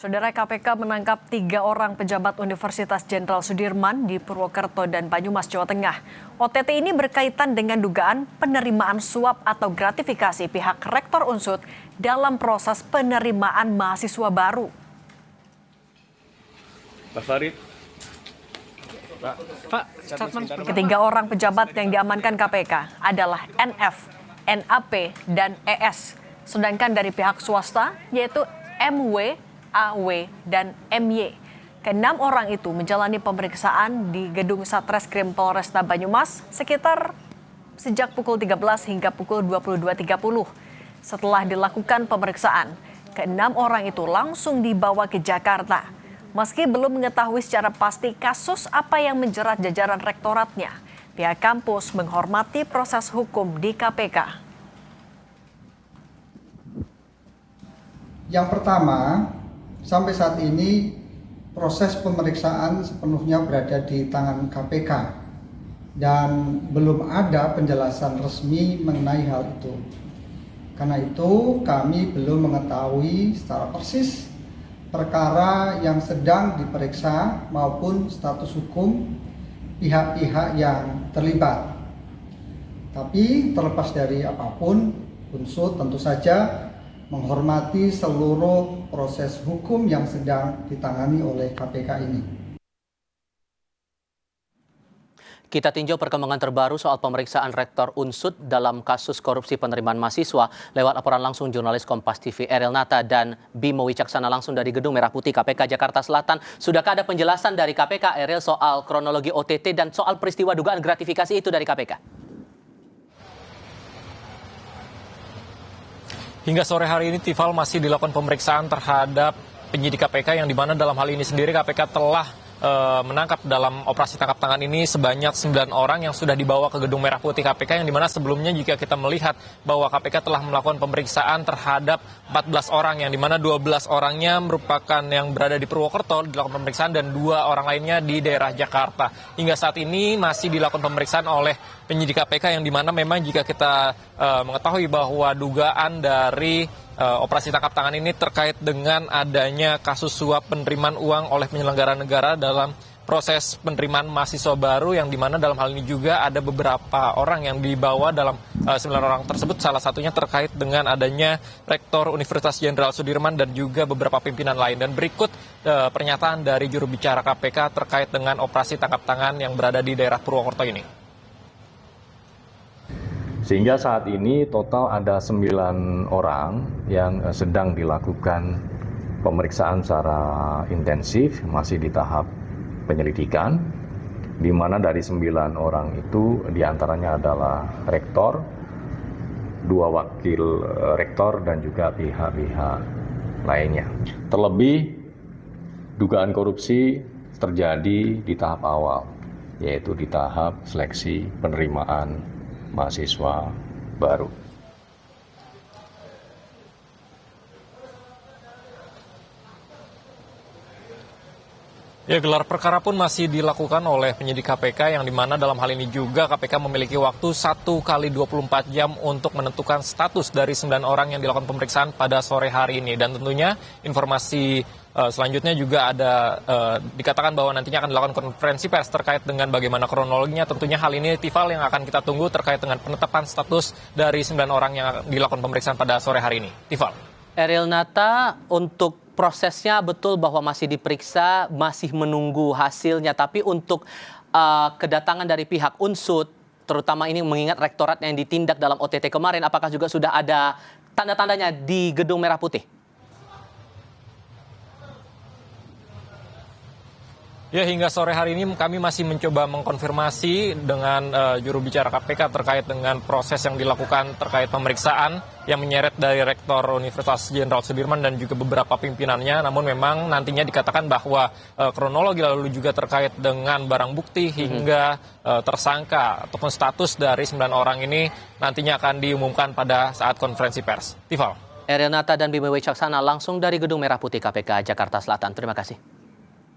Saudara KPK menangkap 3 orang pejabat Universitas Jenderal Sudirman di Purwokerto dan Banyumas, Jawa Tengah. OTT ini berkaitan dengan dugaan penerimaan suap atau gratifikasi pihak Rektor Unsut dalam proses penerimaan mahasiswa baru. Pak Farid. Ketiga orang pejabat yang diamankan KPK adalah NF, NAP, dan ES. Sedangkan dari pihak swasta yaitu MW, AW, dan MY. Ke-6 orang itu menjalani pemeriksaan di Gedung Satreskrim Polresta Banyumas sejak pukul 13 hingga pukul 22.30. Setelah dilakukan pemeriksaan, ke-6 orang itu langsung dibawa ke Jakarta. Meski belum mengetahui secara pasti kasus apa yang menjerat jajaran rektoratnya, pihak kampus menghormati proses hukum di KPK. Yang pertama, sampai saat ini proses pemeriksaan sepenuhnya berada di tangan KPK dan belum ada penjelasan resmi mengenai hal itu. Karena itu kami belum mengetahui secara persis perkara yang sedang diperiksa maupun status hukum pihak-pihak yang terlibat. Tapi terlepas dari apapun, Unsut tentu saja menghormati seluruh proses hukum yang sedang ditangani oleh KPK ini. Kita tinjau perkembangan terbaru soal pemeriksaan Rektor Unsut dalam kasus korupsi penerimaan mahasiswa lewat laporan langsung jurnalis Kompas TV Ariel Nata dan Bimo Wicaksana langsung dari Gedung Merah Putih KPK Jakarta Selatan. Sudahkah ada penjelasan dari KPK, Ariel, soal kronologi OTT dan soal peristiwa dugaan gratifikasi itu dari KPK? Hingga sore hari ini, Tifal, masih dilakukan pemeriksaan terhadap penyidik KPK yang dimana dalam hal ini sendiri KPK telah menangkap dalam operasi tangkap tangan ini sebanyak 9 orang yang sudah dibawa ke Gedung Merah Putih KPK, yang dimana sebelumnya jika kita melihat bahwa KPK telah melakukan pemeriksaan terhadap 14 orang, yang dimana 12 orangnya merupakan yang berada di Purwokerto dilakukan pemeriksaan dan 2 orang lainnya di daerah Jakarta. Hingga saat ini masih dilakukan pemeriksaan oleh penyidik KPK, yang dimana memang jika kita mengetahui bahwa dugaan dari operasi tangkap tangan ini terkait dengan adanya kasus suap penerimaan uang oleh penyelenggara negara dalam proses penerimaan mahasiswa baru, yang dimana dalam hal ini juga ada beberapa orang yang dibawa dalam 9 orang tersebut, salah satunya terkait dengan adanya Rektor Universitas Jenderal Sudirman dan juga beberapa pimpinan lain. Dan berikut pernyataan dari juru bicara KPK terkait dengan operasi tangkap tangan yang berada di daerah Purwokerto ini. Sehingga saat ini total ada 9 orang yang sedang dilakukan pemeriksaan secara intensif, masih di tahap penyelidikan, di mana dari 9 orang itu diantaranya adalah rektor, 2 wakil rektor, dan juga pihak-pihak lainnya. Terlebih, dugaan korupsi terjadi di tahap awal, yaitu di tahap seleksi penerimaan mahasiswa baru. Ya, gelar perkara pun masih dilakukan oleh penyidik KPK, yang dimana dalam hal ini juga KPK memiliki waktu 1 kali 24 jam untuk menentukan status dari 9 orang yang dilakukan pemeriksaan pada sore hari ini. Dan tentunya informasi selanjutnya juga ada dikatakan bahwa nantinya akan dilakukan konferensi pers terkait dengan bagaimana kronologinya. Tentunya hal ini, Tifal, yang akan kita tunggu terkait dengan penetapan status dari 9 orang yang dilakukan pemeriksaan pada sore hari ini. Tifal. Ariel Nata, untuk prosesnya betul bahwa masih diperiksa, masih menunggu hasilnya. Tapi untuk kedatangan dari pihak Unsut, terutama ini mengingat rektorat yang ditindak dalam OTT kemarin, apakah juga sudah ada tanda-tandanya di Gedung Merah Putih? Ya, hingga sore hari ini kami masih mencoba mengkonfirmasi dengan juru bicara KPK terkait dengan proses yang dilakukan terkait pemeriksaan yang menyeret dari Rektor Universitas Jenderal Sudirman dan juga beberapa pimpinannya. Namun memang nantinya dikatakan bahwa kronologi lalu juga terkait dengan barang bukti hingga tersangka ataupun status dari 9 orang ini nantinya akan diumumkan pada saat konferensi pers. Tifal. Ariel Nata dan Bimo Wicaksana langsung dari Gedung Merah Putih KPK Jakarta Selatan. Terima kasih.